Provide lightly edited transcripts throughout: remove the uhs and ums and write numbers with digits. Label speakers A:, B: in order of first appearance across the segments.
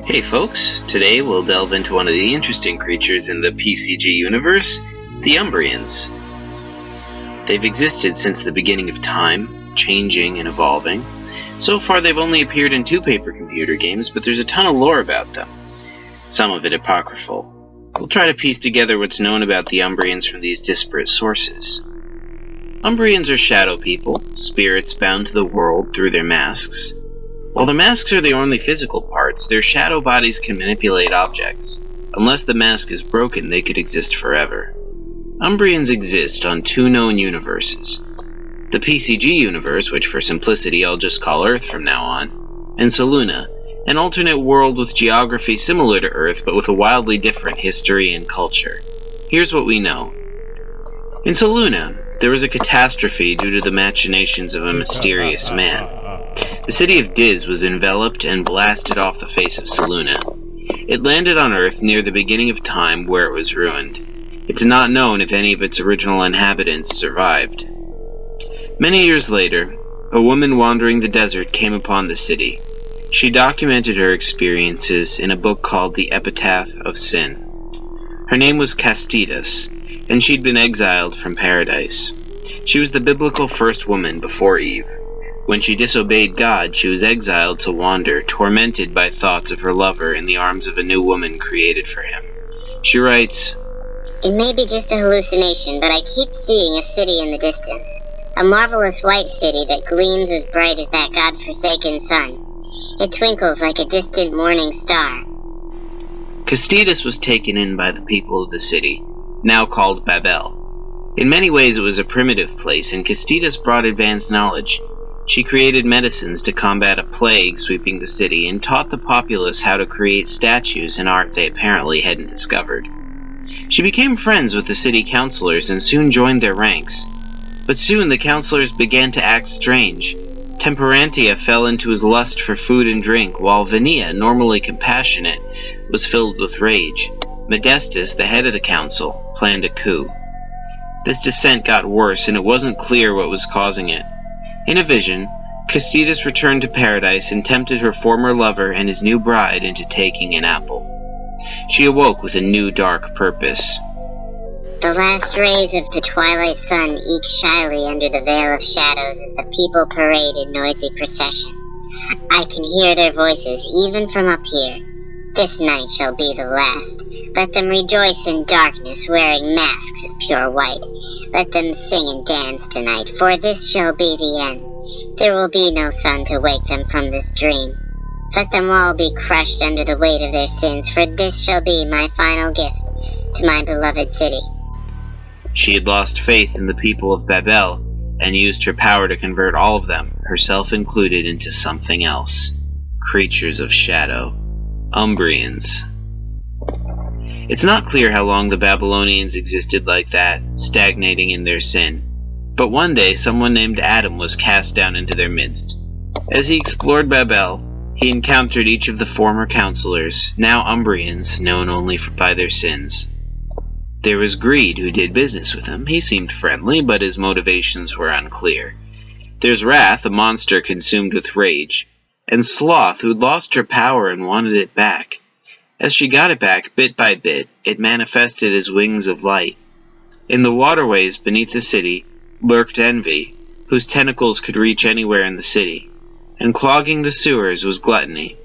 A: Hey folks, today we'll delve into one of the interesting creatures in the PCG Universe, the Umbrians. They've existed since the beginning of time, changing and evolving. So far they've only appeared in 2 paper computer games, but there's a ton of lore about them. Some of it apocryphal. We'll try to piece together what's known about the Umbrians from these disparate sources. Umbrians are shadow people, spirits bound to the world through their masks. While the masks are the only physical parts, their shadow bodies can manipulate objects. Unless the mask is broken, they could exist forever. Umbrians exist on 2 known universes. The PCG Universe, which for simplicity I'll just call Earth from now on, and Saluna, an alternate world with geography similar to Earth but with a wildly different history and culture. Here's what we know. In Saluna, there was a catastrophe due to the machinations of a mysterious man. The city of Diz was enveloped and blasted off the face of Saluna. It landed on Earth near the beginning of time, where it was ruined. It's not known if any of its original inhabitants survived. Many years later, a woman wandering the desert came upon the city. She documented her experiences in a book called The Epitaph of Sin. Her name was Castitas, and she'd been exiled from paradise. She was the biblical first woman before Eve. When she disobeyed God, she was exiled to wander, tormented by thoughts of her lover in the arms of a new woman created for him. She writes,
B: "It may be just a hallucination, but I keep seeing a city in the distance. A marvelous white city that gleams as bright as that God-forsaken sun. It twinkles like a distant morning star."
A: Castitas was taken in by the people of the city, now called Babel. In many ways it was a primitive place, and Castitas brought advanced knowledge. She created medicines to combat a plague sweeping the city and taught the populace how to create statues, an art they apparently hadn't discovered. She became friends with the city councilors and soon joined their ranks. But soon the councilors began to act strange. Temperantia fell into his lust for food and drink, while Venia, normally compassionate, was filled with rage. Modestus, the head of the council, planned a coup. This dissent got worse, and it wasn't clear what was causing it. In a vision, Castitas returned to paradise and tempted her former lover and his new bride into taking an apple. She awoke with a new dark purpose.
B: The last rays of the twilight sun eke shyly under the veil of shadows as the people parade in noisy procession. I can hear their voices even from up here. This night shall be the last. Let them rejoice in darkness, wearing masks of pure white. Let them sing and dance tonight, for this shall be the end. There will be no sun to wake them from this dream. Let them all be crushed under the weight of their sins, for this shall be my final gift to my beloved city.
A: She had lost faith in the people of Babel, and used her power to convert all of them, herself included, into something else. Creatures of shadow. Umbrians. It's not clear how long the Babylonians existed like that, stagnating in their sin. But one day, someone named Adam was cast down into their midst. As he explored Babel, he encountered each of the former counselors, now Umbrians, known only by their sins. There was Greed, who did business with him. He seemed friendly, but his motivations were unclear. There's Wrath, a monster consumed with rage, and Sloth, who'd lost her power and wanted it back. As she got it back, bit by bit, it manifested as wings of light. In the waterways beneath the city lurked Envy, whose tentacles could reach anywhere in the city, and clogging the sewers was Gluttony.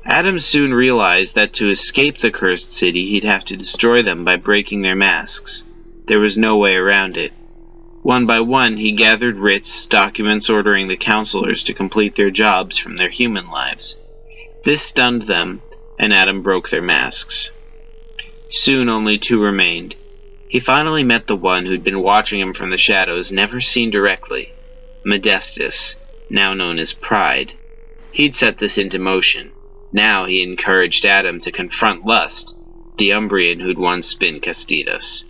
A: Adam soon realized that to escape the cursed city, he'd have to destroy them by breaking their masks. There was no way around it. One by one, he gathered writs, documents ordering the counselors to complete their jobs from their human lives. This stunned them, and Adam broke their masks. Soon only 2 remained. He finally met the one who'd been watching him from the shadows, never seen directly. Modestus, now known as Pride. He'd set this into motion. Now he encouraged Adam to confront Lust, the Umbrian who'd once been Castitas.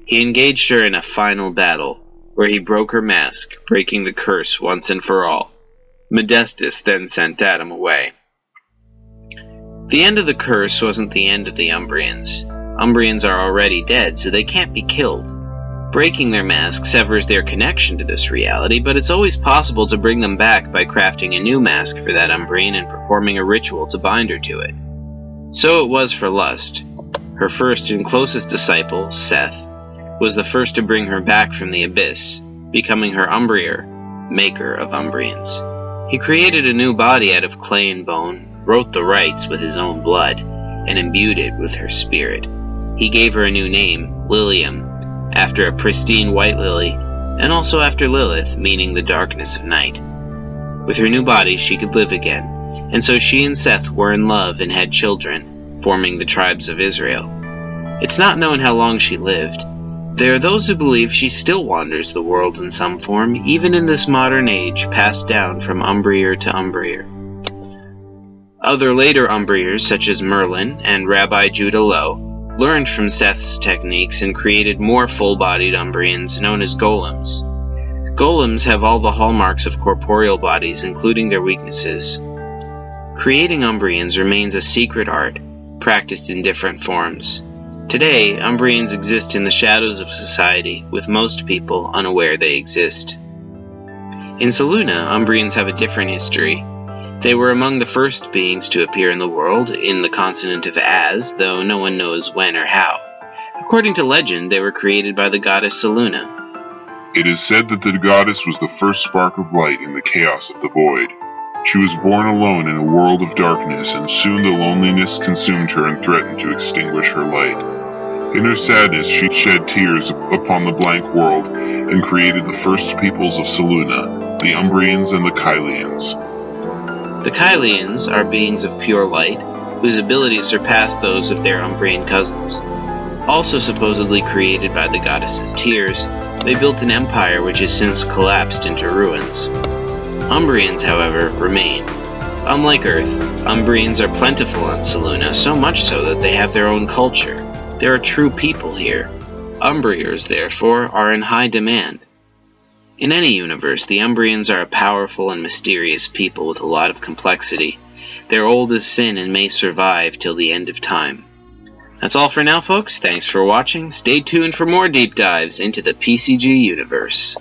A: He engaged her in a final battle, where he broke her mask, breaking the curse once and for all. Modestus then sent Adam away. The end of the curse wasn't the end of the Umbrians. Umbrians are already dead, so they can't be killed. Breaking their mask severs their connection to this reality, but it's always possible to bring them back by crafting a new mask for that Umbrian and performing a ritual to bind her to it. So it was for Lust. Her first and closest disciple, Seth, was the first to bring her back from the abyss, becoming her Umbrier, maker of Umbrians. He created a new body out of clay and bone, wrote the rites with his own blood, and imbued it with her spirit. He gave her a new name, Lilium, after a pristine white lily, and also after Lilith, meaning the darkness of night. With her new body, she could live again, and so she and Seth were in love and had children, forming the tribes of Israel. It's not known how long she lived. There are those who believe she still wanders the world in some form, even in this modern age, passed down from Umbrier to Umbrier. Other later Umbriers, such as Merlin and Rabbi Judah Low, learned from Seth's techniques and created more full-bodied Umbrians known as golems. Golems have all the hallmarks of corporeal bodies, including their weaknesses. Creating Umbrians remains a secret art, practiced in different forms. Today, Umbrians exist in the shadows of society, with most people unaware they exist. In Saluna, Umbrians have a different history. They were among the first beings to appear in the world, in the continent of Az, though no one knows when or how. According to legend, they were created by the goddess Saluna.
C: It is said that the goddess was the first spark of light in the chaos of the void. She was born alone in a world of darkness, and soon the loneliness consumed her and threatened to extinguish her light. In her sadness, she shed tears upon the blank world, and created the first peoples of Saluna, the Umbrians and the Kylians.
A: The Kylians are beings of pure light, whose abilities surpass those of their Umbrian cousins. Also supposedly created by the goddess's tears, they built an empire which has since collapsed into ruins. Umbrians, however, remain. Unlike Earth, Umbrians are plentiful on Saluna, so much so that they have their own culture. There are true people here. Umbriers, therefore, are in high demand. In any universe, the Umbrians are a powerful and mysterious people with a lot of complexity. They're old as sin and may survive till the end of time. That's all for now, folks. Thanks for watching. Stay tuned for more deep dives into the PCG Universe.